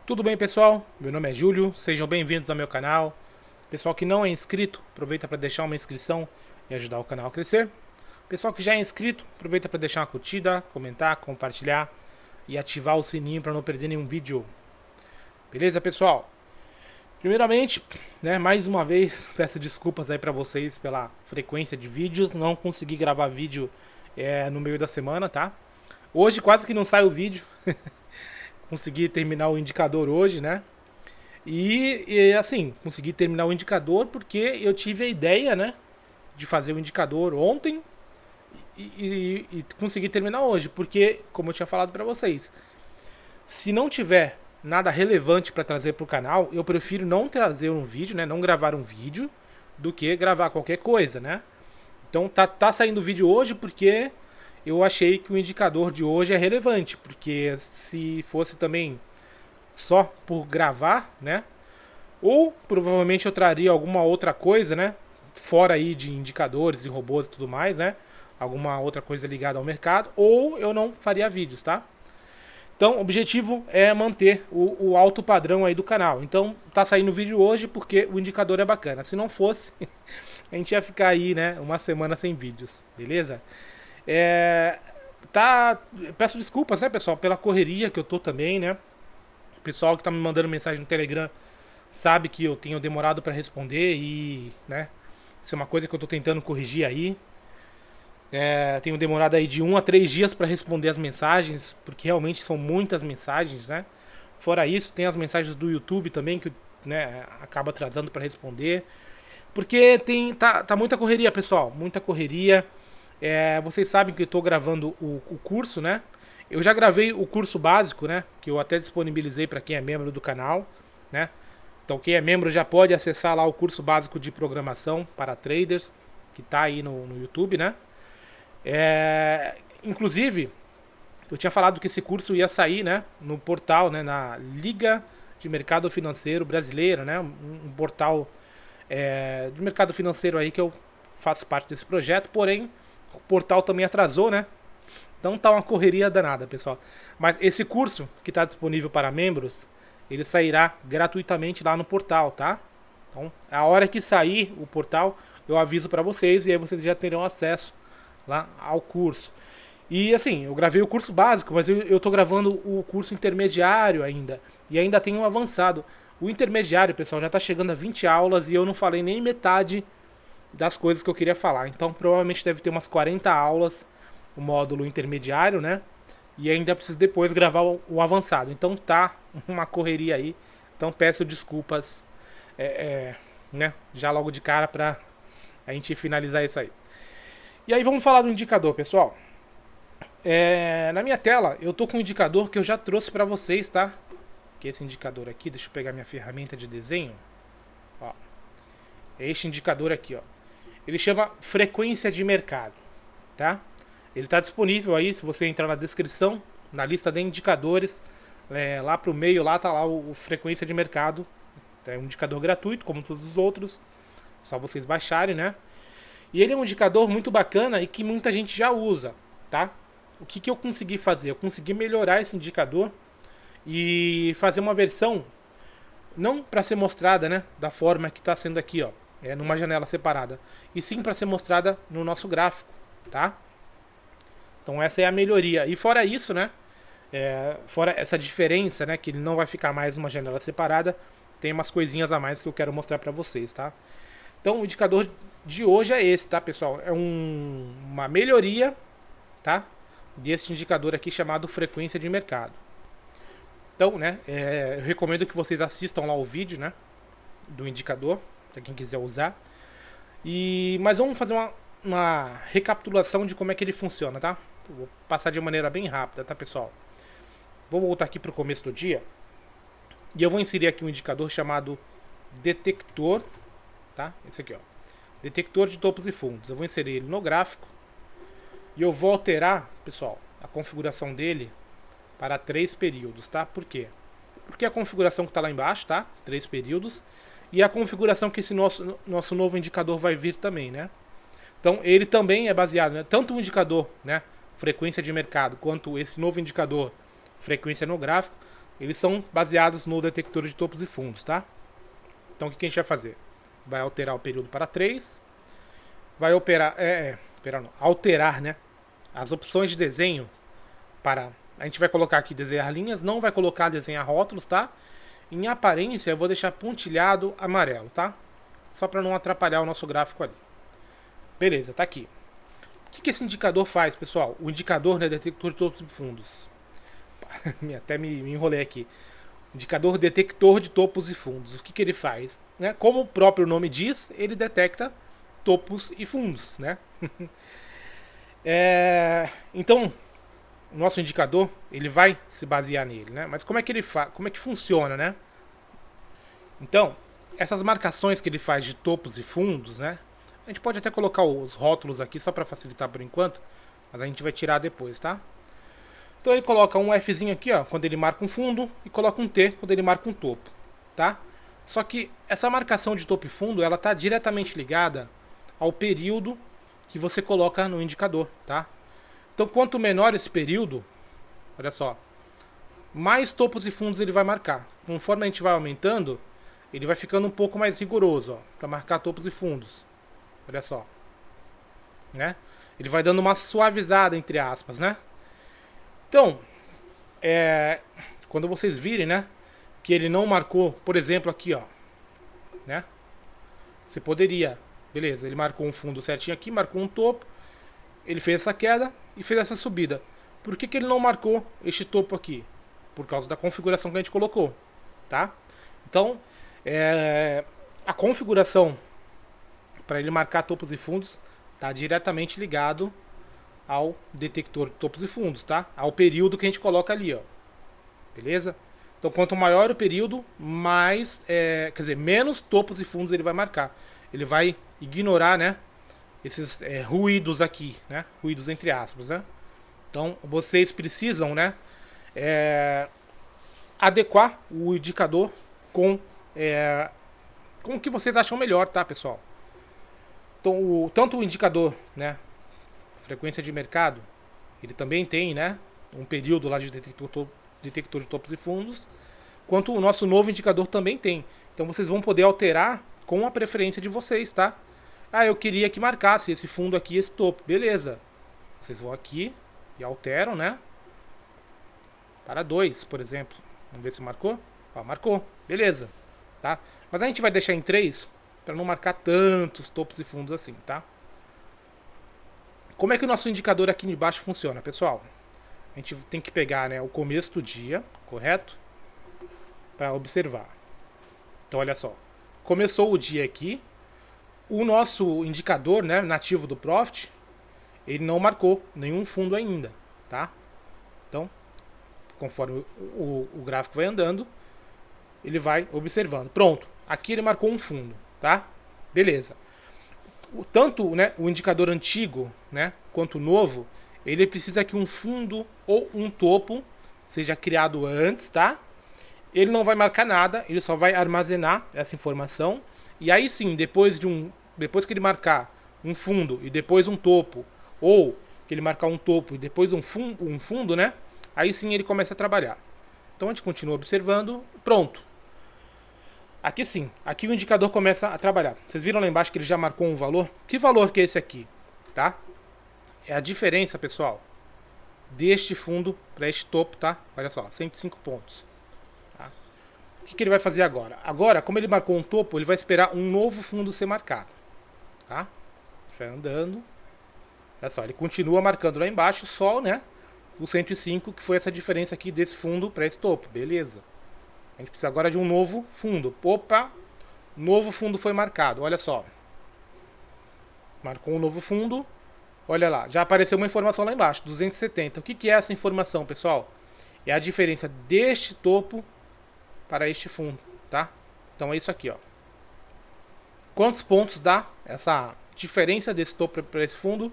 Tudo bem, pessoal? Meu nome é Júlio, sejam bem-vindos ao meu canal. Pessoal que não é inscrito, aproveita para deixar uma inscrição e ajudar o canal a crescer. Pessoal que já é inscrito, aproveita para deixar uma curtida, comentar, compartilhar e ativar o sininho para não perder nenhum vídeo. Beleza, pessoal? Primeiramente, mais uma vez, peço desculpas aí para vocês pela frequência de vídeos. Não consegui gravar vídeo no meio da semana, tá? Hoje quase que não sai o vídeo. Consegui terminar o indicador hoje, né? E assim, consegui terminar o indicador porque eu tive a ideia, né? De fazer o indicador ontem e consegui terminar hoje. Porque, como eu tinha falado pra vocês, se não tiver nada relevante pra trazer pro canal, eu prefiro não trazer um vídeo, né? Não gravar um vídeo do que gravar qualquer coisa, né? Então tá saindo o vídeo hoje porque eu achei que o indicador de hoje é relevante. Porque se fosse também só por gravar, né? Ou provavelmente eu traria alguma outra coisa, né? Fora aí de indicadores e robôs e tudo mais, né? Alguma outra coisa ligada ao mercado. Ou eu não faria vídeos, tá? Então, o objetivo é manter o alto padrão aí do canal. Então, tá saindo vídeo hoje porque o indicador é bacana. Se não fosse, a gente ia ficar aí, né? Uma semana sem vídeos, beleza? É, tá, peço desculpas, né, pessoal, pela correria que eu tô também, né? O pessoal que tá me mandando mensagem no Telegram sabe que eu tenho demorado para responder e, né, isso é uma coisa que eu tô tentando corrigir aí. Tenho demorado aí de 1 a 3 dias para responder as mensagens, porque realmente são muitas mensagens, né? Fora isso, tem as mensagens do YouTube também que, né, acaba atrasando para responder. Porque tá muita correria, pessoal, muita correria. Vocês sabem que eu estou gravando o curso, né? Eu já gravei o curso básico, né? Que eu até disponibilizei para quem é membro do canal, né? Então quem é membro já pode acessar lá o curso básico de programação para traders, que está aí no YouTube, né? Inclusive, eu tinha falado que esse curso ia sair, né? No portal, né? Na Liga de Mercado Financeiro Brasileira, né? Um portal de mercado financeiro aí que eu faço parte desse projeto, porém o portal também atrasou, né? Então tá uma correria danada, pessoal. Mas esse curso que está disponível para membros, ele sairá gratuitamente lá no portal, tá? Então, a hora que sair o portal, eu aviso para vocês e aí vocês já terão acesso lá ao curso. E assim, eu gravei o curso básico, mas eu tô gravando o curso intermediário ainda. E ainda tem um avançado. O intermediário, pessoal, já tá chegando a 20 aulas e eu não falei nem metade das coisas que eu queria falar. Então provavelmente deve ter umas 40 aulas o módulo intermediário, né? E ainda preciso depois gravar o avançado. Então tá uma correria aí. Então peço desculpas, né? Já logo de cara pra a gente finalizar isso aí. E aí vamos falar do indicador, pessoal. Na minha tela eu tô com um indicador que eu já trouxe pra vocês, tá? Que é esse indicador aqui. Deixa eu pegar minha ferramenta de desenho. Ó, é este indicador aqui, ó. Ele chama frequência de mercado, tá? Ele está disponível aí, se você entrar na descrição, na lista de indicadores, lá pro meio, lá tá lá o frequência de mercado. É um indicador gratuito, como todos os outros, só vocês baixarem, né? E ele é um indicador muito bacana e que muita gente já usa, tá? O que eu consegui fazer? Eu consegui melhorar esse indicador e fazer uma versão, não para ser mostrada, né, da forma que está sendo aqui, ó, numa janela separada, e sim para ser mostrada no nosso gráfico, tá? Então essa é a melhoria. E fora isso, né? Fora essa diferença, né? Que ele não vai ficar mais numa janela separada, tem umas coisinhas a mais que eu quero mostrar pra vocês, tá? Então o indicador de hoje é esse, tá, pessoal? É uma melhoria, tá? Desse indicador aqui chamado frequência de mercado. Então, né? Eu recomendo que vocês assistam lá o vídeo, né? Do indicador, pra quem quiser usar. Mas vamos fazer uma recapitulação de como é que ele funciona, tá? Vou passar de maneira bem rápida, tá, pessoal? Vou voltar aqui para o começo do dia e eu vou inserir aqui um indicador chamado detector, tá? Esse aqui, ó, detector de topos e fundos. Eu vou inserir ele no gráfico e eu vou alterar, pessoal, a configuração dele para 3 períodos, tá? Por quê? Porque a configuração que está lá embaixo, tá? 3 períodos e a configuração que esse nosso novo indicador vai vir também, né? Então ele também é baseado, né, tanto o indicador, né, frequência de mercado, quanto esse novo indicador, frequência no gráfico, eles são baseados no detector de topos e fundos, tá? Então o que a gente vai fazer? Vai alterar o período para 3, vai alterar, né, as opções de desenho para... A gente vai colocar aqui desenhar linhas, não vai colocar desenhar rótulos, tá? Em aparência eu vou deixar pontilhado amarelo, tá? Só para não atrapalhar o nosso gráfico ali. Beleza, tá aqui. O que esse indicador faz, pessoal? O indicador, né, detector de topos e fundos. Até me enrolei aqui. Indicador detector de topos e fundos. O que ele faz? Né? Como o próprio nome diz, ele detecta topos e fundos, né? Então, o nosso indicador, ele vai se basear nele, né? Mas como é que ele faz? Como é que funciona, né? Então, essas marcações que ele faz de topos e fundos, né? A gente pode até colocar os rótulos aqui só para facilitar por enquanto, mas a gente vai tirar depois, tá? Então ele coloca um Fzinho aqui, ó, quando ele marca um fundo, e coloca um T quando ele marca um topo, tá? Só que essa marcação de topo e fundo, ela está diretamente ligada ao período que você coloca no indicador, tá? Então quanto menor esse período, olha só, mais topos e fundos ele vai marcar. Conforme a gente vai aumentando, ele vai ficando um pouco mais rigoroso, ó, para marcar topos e fundos. Olha só, né? Ele vai dando uma suavizada, entre aspas, né? Então, quando vocês virem, né, que ele não marcou, por exemplo, aqui, ó, né? Você poderia, beleza, ele marcou um fundo certinho aqui, marcou um topo, ele fez essa queda e fez essa subida. Por que ele não marcou este topo aqui? Por causa da configuração que a gente colocou, tá? Então, a configuração para ele marcar topos e fundos está diretamente ligado ao detector de topos e fundos, tá? Ao período que a gente coloca ali, ó. Beleza? Então, quanto maior o período, mais, menos topos e fundos ele vai marcar. Ele vai ignorar, né, esses ruídos aqui, né? Ruídos entre aspas, né? Então, vocês precisam, né, adequar o indicador com o que vocês acham melhor, tá, pessoal? Então, tanto o indicador, né, frequência de mercado, ele também tem, né, um período lá de detector de topos e fundos, quanto o nosso novo indicador também tem. Então vocês vão poder alterar com a preferência de vocês, tá? Ah, eu queria que marcasse esse fundo aqui, esse topo. Beleza. Vocês vão aqui e alteram, né? Para 2, por exemplo. Vamos ver se marcou. Ó, marcou. Beleza. Tá? Mas a gente vai deixar em 3 para não marcar tantos topos e fundos assim, tá? Como é que o nosso indicador aqui de baixo funciona, pessoal? A gente tem que pegar, né, o começo do dia, correto? Para observar. Então, olha só. Começou o dia aqui. O nosso indicador, né, nativo do Profit, ele não marcou nenhum fundo ainda, tá? Então, conforme o gráfico vai andando, ele vai observando. Pronto. Aqui ele marcou um fundo, tá? Beleza. Tanto, né, o indicador antigo, né, quanto o novo, ele precisa que um fundo ou um topo seja criado antes, tá? Ele não vai marcar nada, ele só vai armazenar essa informação. E aí sim, depois que ele marcar um fundo e depois um topo, ou que ele marcar um topo e depois um fundo, né? Aí sim ele começa a trabalhar. Então a gente continua observando, pronto. Aqui sim, aqui o indicador começa a trabalhar. Vocês viram lá embaixo que ele já marcou um valor? Que valor que é esse aqui, tá? É a diferença, pessoal, deste fundo para este topo, tá? Olha só, 105 pontos. Tá? O que ele vai fazer agora? Agora, como ele marcou um topo, ele vai esperar um novo fundo ser marcado. Tá? Vai andando. Olha só, ele continua marcando lá embaixo só, né? O 105, que foi essa diferença aqui desse fundo para esse topo. Beleza. A gente precisa agora de um novo fundo. Opa! Novo fundo foi marcado. Olha só. Marcou um novo fundo. Olha lá. Já apareceu uma informação lá embaixo. 270. O que é essa informação, pessoal? É a diferença deste topo para este fundo. Tá? Então é isso aqui, ó. Quantos pontos dá essa diferença desse topo para esse fundo?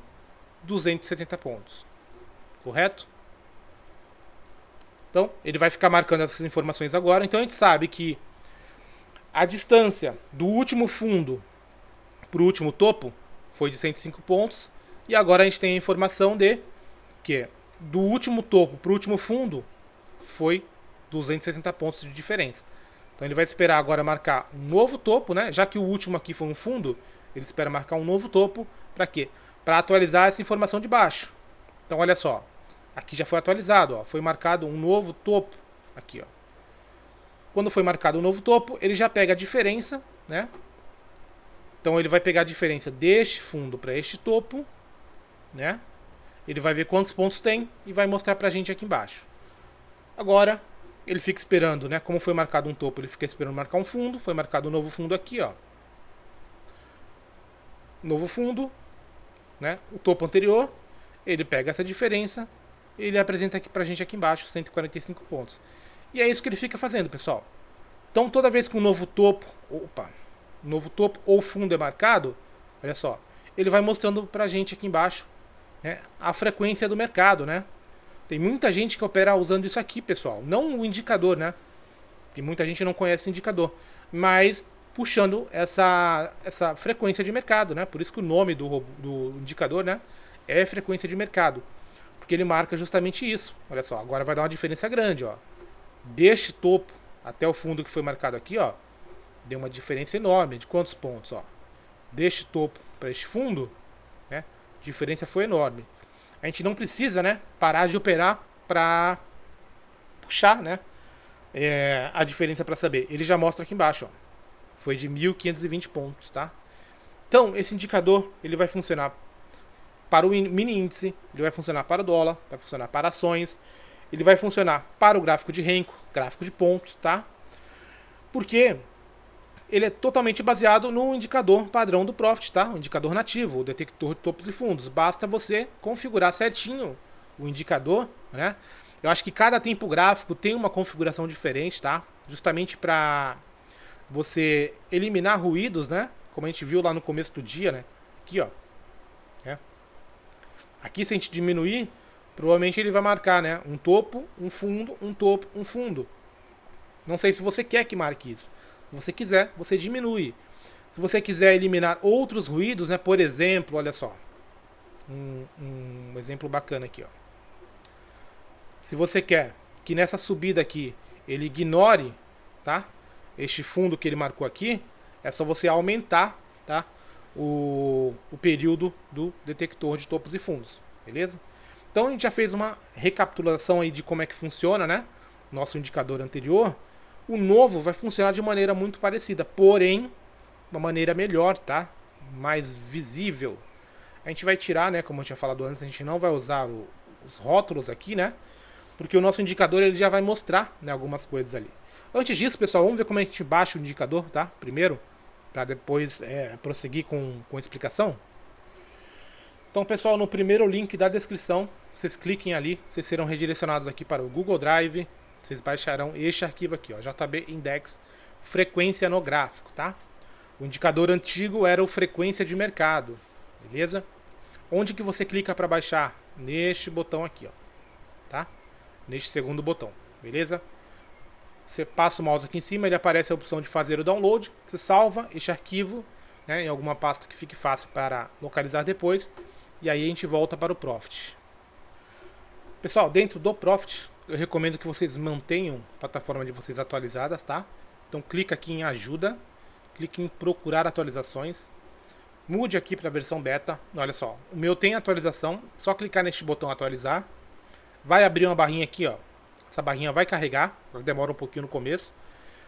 270 pontos. Correto? Então, ele vai ficar marcando essas informações agora. Então, a gente sabe que a distância do último fundo para o último topo foi de 105 pontos. E agora a gente tem a informação de que do último topo para o último fundo foi 270 pontos de diferença. Então ele vai esperar agora marcar um novo topo, né? Já que o último aqui foi um fundo, ele espera marcar um novo topo. Para quê? Para atualizar essa informação de baixo. Então olha só, aqui já foi atualizado, ó, foi marcado um novo topo. Aqui, ó. Quando foi marcado um novo topo, ele já pega a diferença, né? Então ele vai pegar a diferença deste fundo para este topo, né? Ele vai ver quantos pontos tem e vai mostrar pra gente aqui embaixo. Agora, ele fica esperando, né? Como foi marcado um topo, ele fica esperando marcar um fundo. Foi marcado um novo fundo aqui, ó. Novo fundo, né? O topo anterior. Ele pega essa diferença e ele apresenta aqui pra gente aqui embaixo, 145 pontos. E é isso que ele fica fazendo, pessoal. Então, toda vez que um novo topo, ou fundo é marcado, olha só, ele vai mostrando pra gente aqui embaixo, né, a frequência do mercado, né? Tem muita gente que opera usando isso aqui, pessoal. Não o indicador, né? Porque muita gente não conhece o indicador. Mas puxando essa frequência de mercado, né? Por isso que o nome do indicador, né, é frequência de mercado. Porque ele marca justamente isso. Olha só, agora vai dar uma diferença grande, ó. Deste topo até o fundo que foi marcado aqui, ó, deu uma diferença enorme. De quantos pontos, ó? Deste topo para este fundo, né? A diferença foi enorme. A gente não precisa, né, parar de operar para puxar, né, a diferença para saber. Ele já mostra aqui embaixo, ó. Foi de 1.520 pontos, tá? Então, esse indicador, ele vai funcionar para o mini índice, ele vai funcionar para o dólar, vai funcionar para ações, ele vai funcionar para o gráfico de Renko, gráfico de pontos, tá? Porque ele é totalmente baseado no indicador padrão do Profit, tá? O indicador nativo, o detector de topos e fundos. Basta você configurar certinho o indicador, né? Eu acho que cada tempo gráfico tem uma configuração diferente, tá? Justamente para você eliminar ruídos, né? Como a gente viu lá no começo do dia, né? Aqui, ó. É. Aqui, se a gente diminuir, provavelmente ele vai marcar, né? Um topo, um fundo, um topo, um fundo. Não sei se você quer que marque isso. Se você quiser, você diminui. Se você quiser eliminar outros ruídos, né? Por exemplo, olha só. Um exemplo bacana aqui, ó. Se você quer que nessa subida aqui ele ignore, tá? Este fundo que ele marcou aqui, é só você aumentar, tá? O período do detector de topos e fundos, beleza? Então a gente já fez uma recapitulação aí de como é que funciona, né? Nosso indicador anterior. O novo vai funcionar de maneira muito parecida, porém, uma maneira melhor, tá? Mais visível. A gente vai tirar, né? Como eu tinha falado antes, a gente não vai usar os rótulos aqui, né? Porque o nosso indicador ele já vai mostrar, né, algumas coisas ali. Antes disso, pessoal, vamos ver como é que a gente baixa o indicador, tá? Primeiro, para depois prosseguir com a explicação. Então, pessoal, no primeiro link da descrição, vocês cliquem ali, vocês serão redirecionados aqui para o Google Drive. Vocês baixarão este arquivo aqui, ó, JB Index frequência no gráfico, tá? O indicador antigo era o frequência de mercado, beleza? Onde que você clica para baixar? Neste botão aqui, ó, tá? Neste segundo botão, beleza? Você passa o mouse aqui em cima, ele aparece a opção de fazer o download. Você salva este arquivo, né, em alguma pasta que fique fácil para localizar depois. E aí a gente volta para o Profit. Pessoal, dentro do Profit, eu recomendo que vocês mantenham a plataforma de vocês atualizadas, tá? Então clica aqui em ajuda, clique em procurar atualizações. Mude aqui para a versão beta. Olha só, o meu tem atualização, só clicar neste botão atualizar. Vai abrir uma barrinha aqui, ó. Essa barrinha vai carregar, ela demora um pouquinho no começo.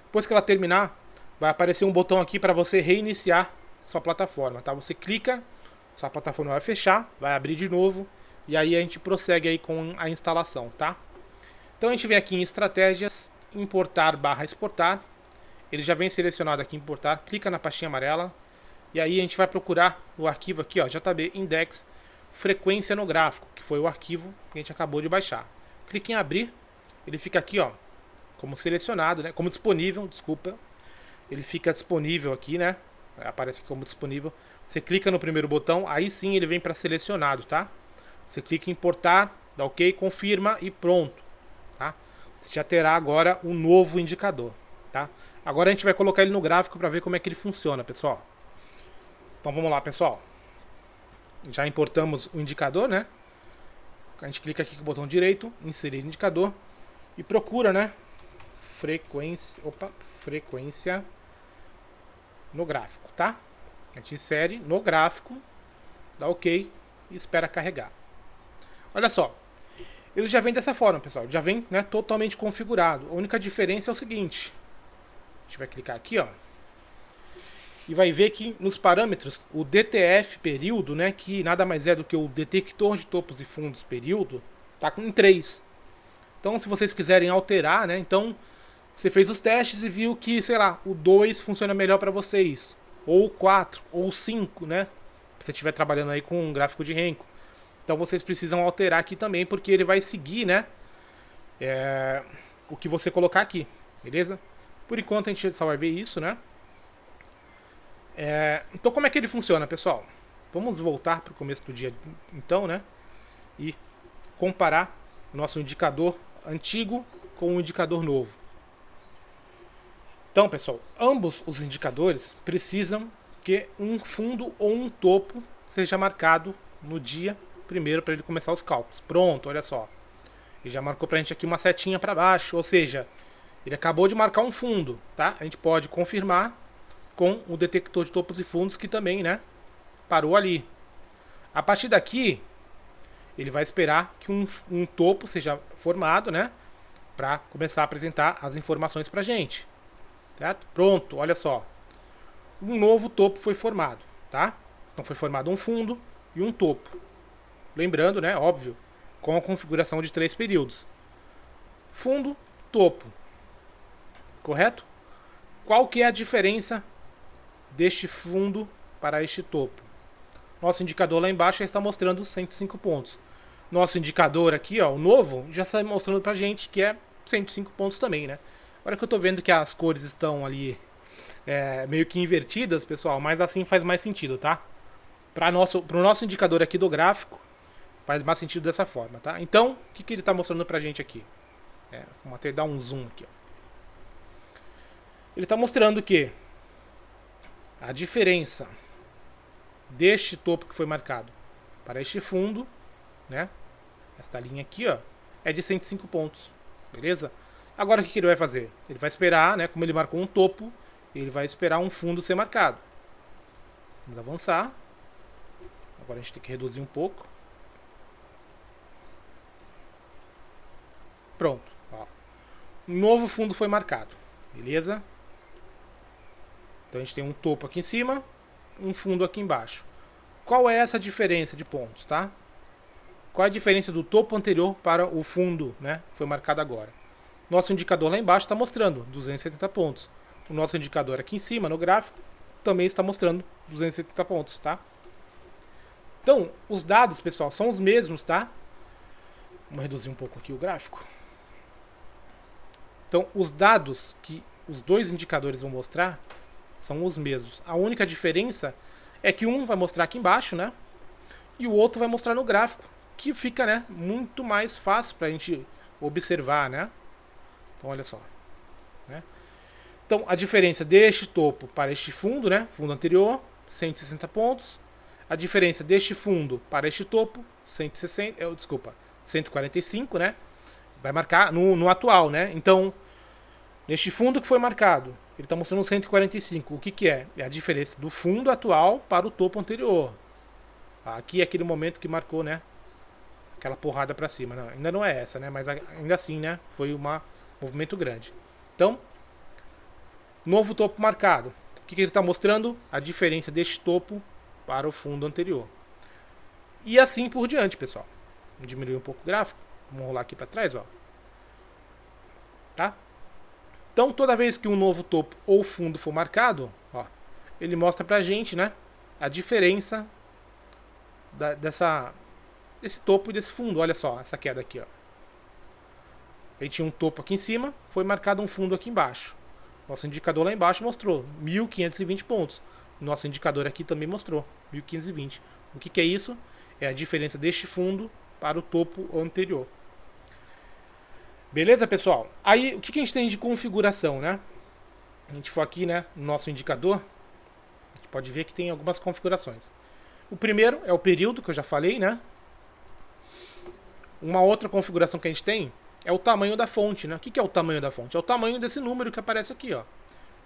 Depois que ela terminar, vai aparecer um botão aqui para você reiniciar sua plataforma, tá? Você clica, sua plataforma vai fechar, vai abrir de novo e aí a gente prossegue aí com a instalação, tá? Então a gente vem aqui em estratégias, importar/exportar. Ele já vem selecionado aqui importar, clica na pastinha amarela e aí a gente vai procurar o arquivo aqui, ó, JB Index frequência no gráfico, que foi o arquivo que a gente acabou de baixar. Clique em abrir. Ele fica aqui, ó, como selecionado, né? Como disponível, desculpa. Ele fica disponível aqui, né? Aparece aqui como disponível. Você clica no primeiro botão, aí sim ele vem para selecionado, tá? Você clica em importar, dá OK, confirma e pronto, tá? Você já terá agora um novo indicador, tá? Agora a gente vai colocar ele no gráfico para ver como é que ele funciona, pessoal. Então vamos lá, pessoal. Já importamos o indicador, né? A gente clica aqui com o botão direito, inserir indicador. E procura, né, frequência no gráfico, tá? A gente insere no gráfico, dá OK e espera carregar. Olha só, ele já vem dessa forma, pessoal, já vem, né, totalmente configurado. A única diferença é o seguinte, a gente vai clicar aqui, ó, e vai ver que nos parâmetros o DTF período, né, que nada mais é do que o detector de topos e fundos período, tá com 3. Então, se vocês quiserem alterar, né, então você fez os testes e viu que, sei lá, o 2 funciona melhor para vocês, ou o 4, ou o 5, né, se você estiver trabalhando aí com um gráfico de Renko. Então vocês precisam alterar aqui também, porque ele vai seguir, né, o que você colocar aqui, beleza? Por enquanto a gente só vai ver isso, né? Então como é que ele funciona, pessoal? Vamos voltar para o começo do dia, então, né? E comparar o nosso indicador antigo com o indicador novo. Então, pessoal, ambos os indicadores precisam que um fundo ou um topo seja marcado no dia primeiro para ele começar os cálculos. Pronto, olha só. Ele já marcou para a gente aqui uma setinha para baixo, ou seja, ele acabou de marcar um fundo, tá? A gente pode confirmar com o detector de topos e fundos que também, né, parou ali. A partir daqui, ele vai esperar que um topo seja formado, né, para começar a apresentar as informações para a gente. Certo? Pronto, olha só. Um novo topo foi formado, tá? Então foi formado um fundo e um topo. Lembrando, né, óbvio, com a configuração de 3 períodos. Fundo, topo. Correto? Qual que é a diferença deste fundo para este topo? Nosso indicador lá embaixo já está mostrando 105 pontos. Nosso indicador aqui, ó, o novo, já está mostrando pra gente que é 105 pontos também, né? Agora que eu tô vendo que as cores estão ali meio que invertidas, pessoal, mas assim faz mais sentido, tá? Pro nosso indicador aqui do gráfico, faz mais sentido dessa forma, tá? Então, o que ele está mostrando pra gente aqui? Vamos até dar um zoom aqui, ó. Ele está mostrando que a diferença deste topo que foi marcado para este fundo, né? Esta linha aqui, ó, é de 105 pontos, beleza? Agora o que ele vai fazer? Ele vai esperar, né? Como ele marcou um topo, ele vai esperar um fundo ser marcado. Vamos avançar. Agora a gente tem que reduzir um pouco. Pronto. Ó. Um novo fundo foi marcado, beleza? Então a gente tem um topo aqui em cima, um fundo aqui embaixo. Qual é essa diferença de pontos, tá? Qual é a diferença do topo anterior para o fundo, né? Que foi marcado agora. Nosso indicador lá embaixo está mostrando 270 pontos. O nosso indicador aqui em cima, no gráfico, também está mostrando 270 pontos, tá? Então, os dados, pessoal, são os mesmos, tá? Vamos reduzir um pouco aqui o gráfico. Então, os dados que os dois indicadores vão mostrar são os mesmos. A única diferença é que um vai mostrar aqui embaixo, né? E o outro vai mostrar no gráfico, que fica, né, muito mais fácil para a gente observar, né? Então, olha só. Né? Então, a diferença deste topo para este fundo, né? Fundo anterior, 160 pontos. A diferença deste fundo para este topo, 145, né? Vai marcar no atual, né? Então, neste fundo que foi marcado, ele está mostrando 145. O que é? É a diferença do fundo atual para o topo anterior. Aqui é aquele momento que marcou, né? Aquela porrada para cima. Não, ainda não é essa, né? Mas ainda assim, né? Foi um movimento grande. Então, novo topo marcado. O que ele está mostrando? A diferença deste topo para o fundo anterior. E assim por diante, pessoal. Vou diminuir um pouco o gráfico. Vamos rolar aqui para trás, ó. Tá? Então, toda vez que um novo topo ou fundo for marcado, ó, ele mostra pra gente, né, a diferença desse topo e desse fundo. Olha só, essa queda aqui, ó. A gente tinha um topo aqui em cima, foi marcado um fundo aqui embaixo. Nosso indicador lá embaixo mostrou 1.520 pontos. Nosso indicador aqui também mostrou 1.520. O que é isso? É a diferença deste fundo para o topo anterior. Beleza, pessoal? Aí, o que a gente tem de configuração, né? A gente for aqui, né, no nosso indicador, a gente pode ver que tem algumas configurações. O primeiro é o período, que eu já falei, né? Uma outra configuração que a gente tem é o tamanho da fonte, né? O que é o tamanho da fonte? É o tamanho desse número que aparece aqui, ó.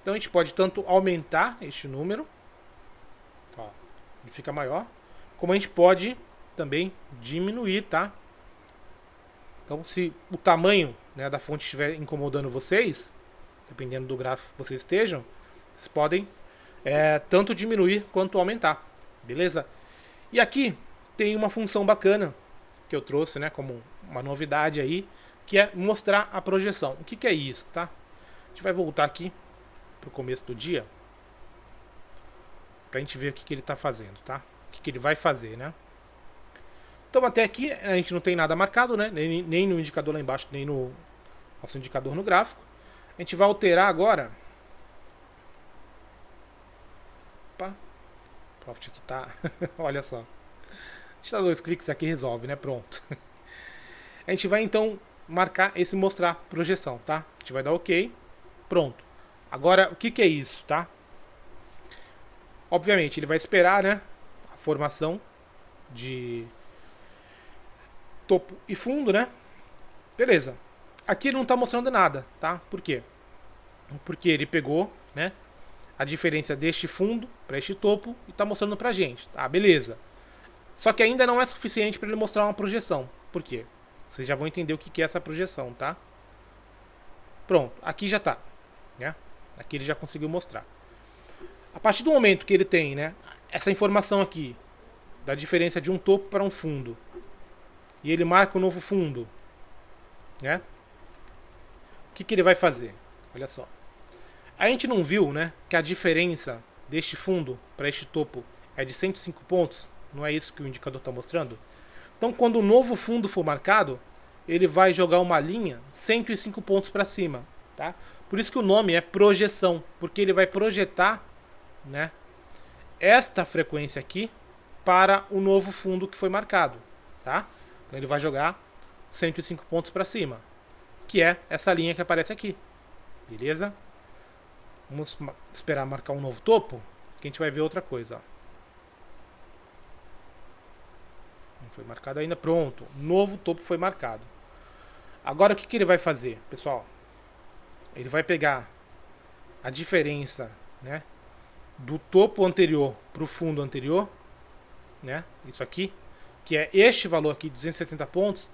Então a gente pode tanto aumentar este número, ó, ele fica maior, como a gente pode também diminuir, tá? Então se o tamanho, né, da fonte estiver incomodando vocês, dependendo do gráfico que vocês estejam, vocês podem tanto diminuir quanto aumentar, beleza? E aqui tem uma função bacana que eu trouxe, né, como uma novidade aí, que é mostrar a projeção. O que é isso, tá? A gente vai voltar aqui pro começo do dia pra gente ver o que ele tá fazendo, tá? O que ele vai fazer, né? Então até aqui a gente não tem nada marcado, né? Nem no indicador lá embaixo, nem no nosso indicador no gráfico. A gente vai alterar agora. Opa, o Profit aqui tá. Olha só. A gente dá 2 cliques aqui e resolve, né? Pronto. A gente vai então marcar esse mostrar projeção, tá? A gente vai dar OK. Pronto. Agora, o que é isso, tá? Obviamente, ele vai esperar, né? A formação de topo e fundo, né? Beleza. Aqui ele não está mostrando nada, tá? Por quê? Porque ele pegou, né, a diferença deste fundo para este topo e está mostrando para a gente, tá? Beleza. Só que ainda não é suficiente para ele mostrar uma projeção. Por quê? Vocês já vão entender o que é essa projeção, tá? Pronto, aqui já está, né? Aqui ele já conseguiu mostrar. A partir do momento que ele tem, né, essa informação aqui da diferença de um topo para um fundo, e ele marca um novo fundo, né? O que ele vai fazer? Olha só. A gente não viu, né, que a diferença deste fundo para este topo é de 105 pontos? Não é isso que o indicador está mostrando? Então, quando o novo fundo for marcado, ele vai jogar uma linha 105 pontos para cima, tá? Por isso que o nome é projeção, porque ele vai projetar, né, esta frequência aqui para o novo fundo que foi marcado, tá? Então ele vai jogar 105 pontos para cima, que é essa linha que aparece aqui, beleza? Vamos esperar marcar um novo topo, que a gente vai ver outra coisa, ó. Não foi marcado ainda, pronto, novo topo foi marcado. Agora o que ele vai fazer, pessoal? Ele vai pegar a diferença, né, do topo anterior para o fundo anterior, né, isso aqui, que é este valor aqui, 270 pontos,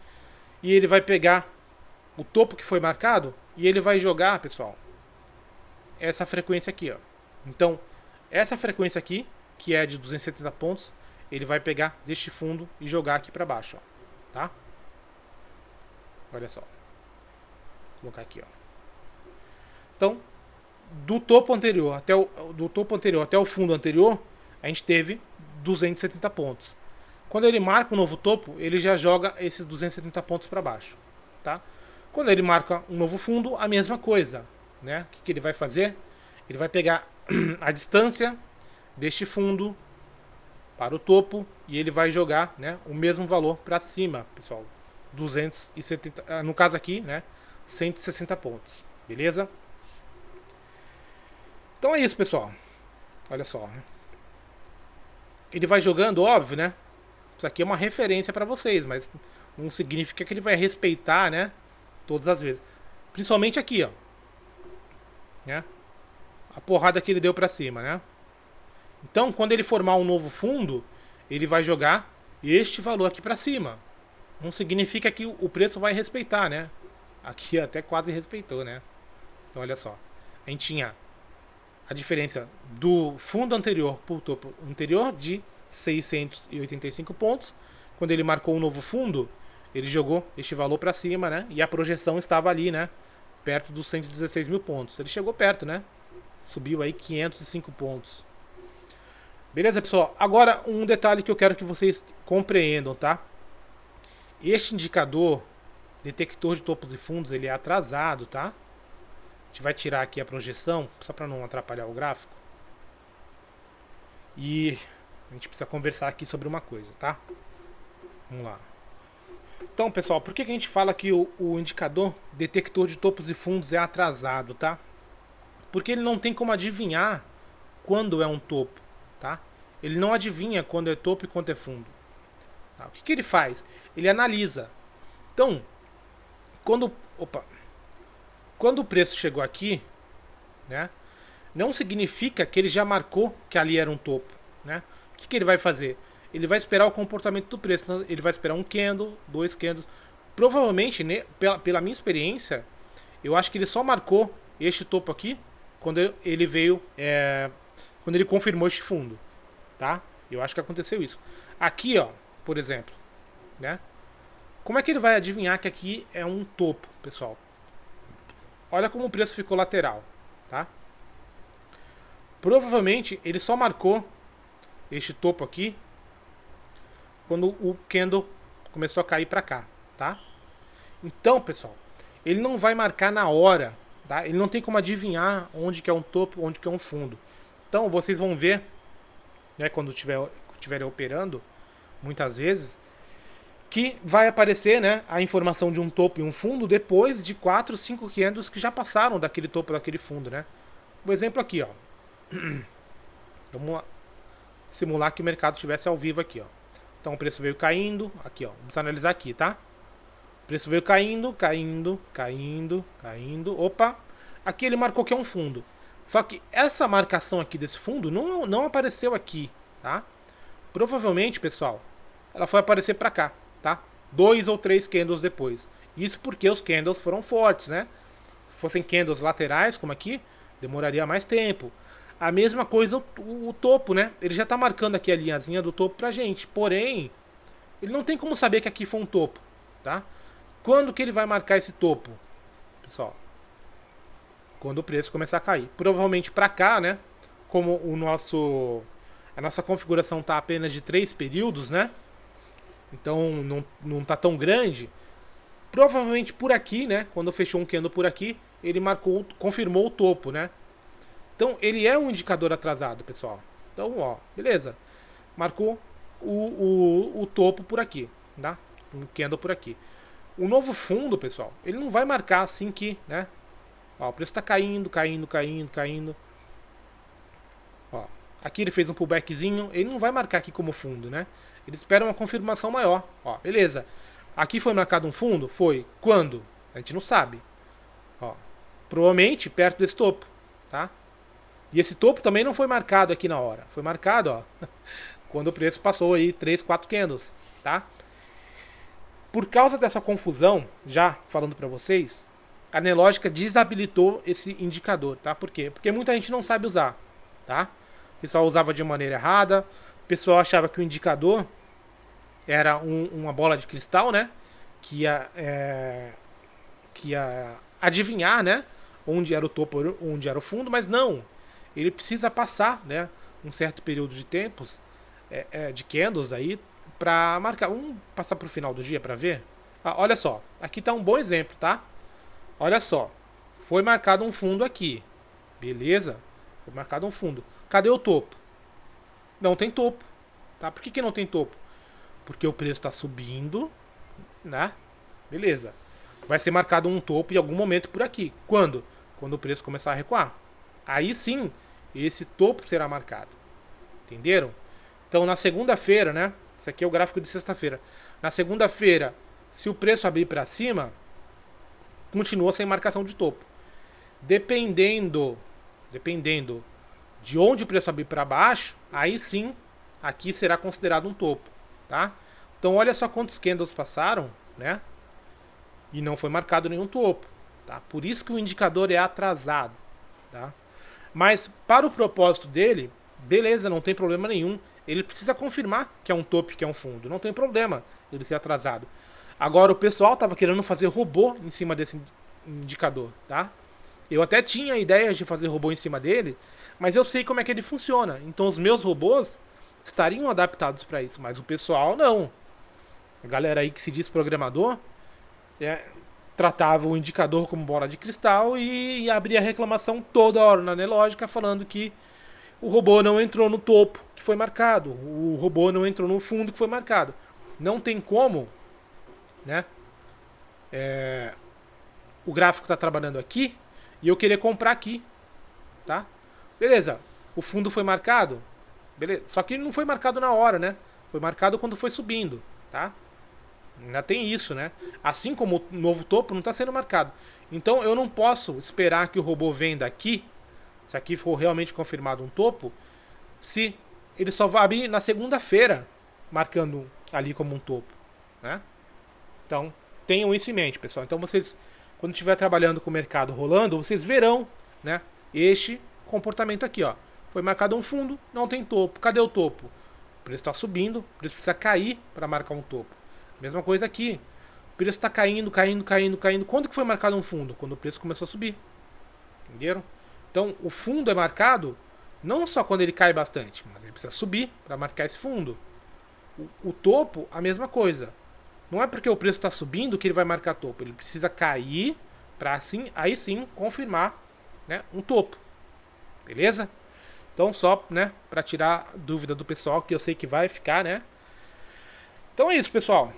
e ele vai pegar o topo que foi marcado e ele vai jogar, pessoal, essa frequência aqui, ó. Então, essa frequência aqui, que é de 270 pontos, ele vai pegar deste fundo e jogar aqui para baixo, ó, tá? Olha só. Vou colocar aqui, ó. Então, do topo anterior até o fundo anterior, a gente teve 270 pontos. Quando ele marca um novo topo, ele já joga esses 270 pontos para baixo, tá? Quando ele marca um novo fundo, a mesma coisa, né? O que ele vai fazer? Ele vai pegar a distância deste fundo para o topo e ele vai jogar, né, o mesmo valor para cima, pessoal. 270, no caso aqui, né, 160 pontos, beleza? Então é isso, pessoal. Olha só, né? Ele vai jogando, óbvio, né? Isso aqui é uma referência para vocês, mas não significa que ele vai respeitar, né, todas as vezes. Principalmente aqui, ó, né? A porrada que ele deu para cima, né? Então, quando ele formar um novo fundo, ele vai jogar este valor aqui para cima. Não significa que o preço vai respeitar, né? Aqui até quase respeitou, né? Então, olha só. A gente tinha a diferença do fundo anterior para o topo anterior de 685 pontos. Quando ele marcou um novo fundo, ele jogou este valor para cima, né? E a projeção estava ali, né? Perto dos 116 mil pontos. Ele chegou perto, né? Subiu aí 505 pontos. Beleza, pessoal? Agora, um detalhe que eu quero que vocês compreendam, tá? Este indicador, detector de topos e fundos, ele é atrasado, tá? A gente vai tirar aqui a projeção, só para não atrapalhar o gráfico. E a gente precisa conversar aqui sobre uma coisa, tá? Vamos lá. Então, pessoal, por que a gente fala que o indicador detector de topos e fundos é atrasado, tá? Porque ele não tem como adivinhar quando é um topo, tá? Ele não adivinha quando é topo e quando é fundo. Tá? O que ele faz? Ele analisa. Então, Quando, opa, quando o preço chegou aqui, né? Não significa que ele já marcou que ali era um topo, né? O que ele vai fazer? Ele vai esperar o comportamento do preço. Então, ele vai esperar um candle, dois candles. Provavelmente, né, pela minha experiência, eu acho que ele só marcou este topo aqui quando ele veio, quando ele confirmou este fundo, tá? Eu acho que aconteceu isso. Aqui, ó, por exemplo, né? Como é que ele vai adivinhar que aqui é um topo, pessoal? Olha como o preço ficou lateral, tá? Provavelmente ele só marcou este topo aqui quando o candle começou a cair para cá, tá? Então, pessoal, ele não vai marcar na hora, tá? Ele não tem como adivinhar onde que é um topo, onde que é um fundo. Então, vocês vão ver, né, quando estiverem operando, muitas vezes, que vai aparecer, né, a informação de um topo e um fundo depois de 4, 5 candles que já passaram daquele topo, daquele fundo, né? Um exemplo aqui, ó. Vamos simular que o mercado estivesse ao vivo aqui, ó. Então o preço veio caindo, aqui, ó. Vamos analisar aqui, tá? O preço veio caindo, caindo, caindo, caindo. Opa! Aqui ele marcou que é um fundo. Só que essa marcação aqui desse fundo não apareceu aqui, tá? Provavelmente, pessoal, ela foi aparecer pra cá, tá? 2 ou 3 candles depois. Isso porque os candles foram fortes, né? Se fossem candles laterais, como aqui, demoraria mais tempo. A mesma coisa o topo, né? Ele já está marcando aqui a linhazinha do topo pra gente. Porém, ele não tem como saber que aqui foi um topo, tá? Quando que ele vai marcar esse topo? Pessoal, quando o preço começar a cair. Provavelmente pra cá, né? Como a nossa configuração tá apenas de 3 períodos, né? Então não tá tão grande. Provavelmente por aqui, né? Quando fechou um candle por aqui, ele marcou, confirmou o topo, né? Então, ele é um indicador atrasado, pessoal. Então, ó, beleza. Marcou o topo por aqui, tá? Um candle por aqui. O novo fundo, pessoal, ele não vai marcar assim que, né? Ó, o preço tá caindo, caindo, caindo, caindo. Ó, aqui ele fez um pullbackzinho. Ele não vai marcar aqui como fundo, né? Ele espera uma confirmação maior. Ó, beleza. Aqui foi marcado um fundo? Foi. Quando? A gente não sabe. Ó, provavelmente perto desse topo, tá? E esse topo também não foi marcado aqui na hora. Foi marcado, ó, quando o preço passou aí 3, 4 candles, tá? Por causa dessa confusão, já falando pra vocês, a Nelogica desabilitou esse indicador, tá? Por quê? Porque muita gente não sabe usar, tá? O pessoal usava de maneira errada, o pessoal achava que o indicador era uma bola de cristal, né? Que ia adivinhar, né? Onde era o topo, onde era o fundo, mas não. Ele precisa passar, né, um certo período de tempos, de candles aí, para marcar. Vamos passar para o final do dia para ver? Ah, olha só, aqui está um bom exemplo, tá? Olha só, foi marcado um fundo aqui, beleza? Foi marcado um fundo. Cadê o topo? Não tem topo, tá? Por que não tem topo? Porque o preço está subindo, né? Beleza. Vai ser marcado um topo em algum momento por aqui. Quando? Quando o preço começar a recuar. Aí sim, esse topo será marcado. Entenderam? Então na segunda-feira, né? Isso aqui é o gráfico de sexta-feira. Na segunda-feira, se o preço abrir para cima, continua sem marcação de topo. Dependendo de onde o preço abrir para baixo, aí sim, aqui será considerado um topo, tá? Então olha só quantos candles passaram, né? E não foi marcado nenhum topo, tá? Por isso que o indicador é atrasado, tá? Mas para o propósito dele, beleza, não tem problema nenhum. Ele precisa confirmar que é um topo, que é um fundo. Não tem problema ele ser atrasado. Agora o pessoal estava querendo fazer robô em cima desse indicador, tá? Eu até tinha ideias de fazer robô em cima dele, mas eu sei como é que ele funciona. Então os meus robôs estariam adaptados para isso, mas o pessoal não. A galera aí que se diz programador tratava o indicador como bola de cristal e abria reclamação toda hora na Nelogica falando que o robô não entrou no topo que foi marcado, o robô não entrou no fundo que foi marcado. Não tem como, né? O gráfico está trabalhando aqui e eu querer comprar aqui, tá? Beleza, o fundo foi marcado, beleza. Só que não foi marcado na hora, né? Foi marcado quando foi subindo, tá? Ainda tem isso, né? Assim como o novo topo não está sendo marcado. Então eu não posso esperar que o robô venda aqui, se aqui for realmente confirmado um topo, se ele só vai abrir na segunda-feira, marcando ali como um topo, né? Então tenham isso em mente, pessoal. Então vocês, quando estiver trabalhando com o mercado rolando, vocês verão, né? Este comportamento aqui, ó. Foi marcado um fundo, não tem topo. Cadê o topo? O preço está subindo, o preço precisa cair para marcar um topo. Mesma coisa aqui. O preço está caindo, caindo, caindo, caindo. Quando que foi marcado um fundo? Quando o preço começou a subir. Entenderam? Então, o fundo é marcado não só quando ele cai bastante, mas ele precisa subir para marcar esse fundo. O topo, a mesma coisa. Não é porque o preço está subindo que ele vai marcar topo. Ele precisa cair para assim, aí sim confirmar, né, um topo. Beleza? Então, só, né, para tirar dúvida do pessoal, que eu sei que vai ficar, né? Então é isso, pessoal.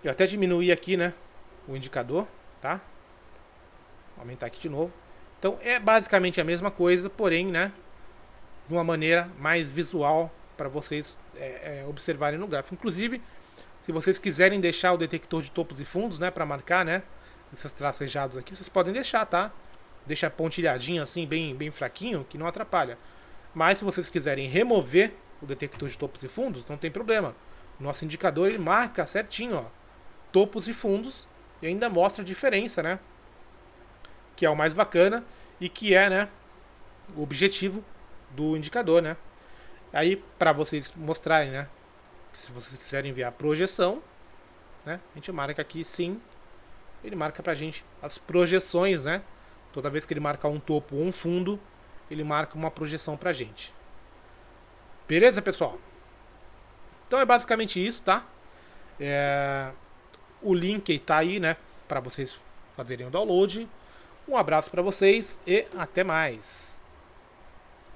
Eu até diminuí aqui, né, o indicador, tá? Vou aumentar aqui de novo. Então é basicamente a mesma coisa, porém, né, de uma maneira mais visual para vocês observarem no gráfico. Inclusive, se vocês quiserem deixar o detector de topos e fundos, né, para marcar, né, esses tracejados aqui, vocês podem deixar, tá? Deixa pontilhadinho assim, bem fraquinho, que não atrapalha. Mas se vocês quiserem remover o detector de topos e fundos, não tem problema. O nosso indicador ele marca certinho, ó, topos e fundos, e ainda mostra a diferença, né? Que é o mais bacana e que é, né, o objetivo do indicador, né? Aí, para vocês mostrarem, né, se vocês quiserem enviar a projeção, né, a gente marca aqui sim, ele marca pra gente as projeções, né? Toda vez que ele marcar um topo ou um fundo, ele marca uma projeção pra gente. Beleza, pessoal? Então é basicamente isso, tá? O link tá aí, né, para vocês fazerem o download. Um abraço para vocês e até mais.